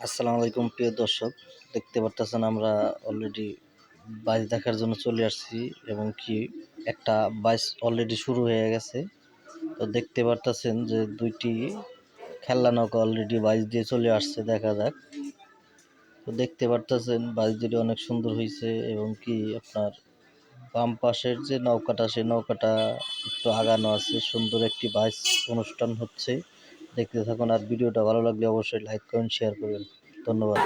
আসসালামু আলাইকুম প্রিয় দর্শক, দেখতে পারতেছেন আমরা অলরেডি বাইচ দেখার জন্য চলে আসছি এবং কি একটা বাইচ অলরেডি শুরু হয়ে গেছে। তো দেখতে পারতেছেন যে দুইটি খেলনা নৌকা অলরেডি বাইচ দিয়ে চলে আসছে, দেখা যাক। তো দেখতে পারতেছেন বাইচ দুটি অনেক সুন্দর হয়েছে এবং কি আপনার বাম পাশের যে নৌকাটা সেই নৌকাটা একটু আগানো আছে। সুন্দর একটি বাইচ অনুষ্ঠান হচ্ছে, দেখতে থাকুন। আর ভিডিওটা ভালো লাগলে অবশ্যই লাইক করুন, শেয়ার করবেন। ধন্যবাদ।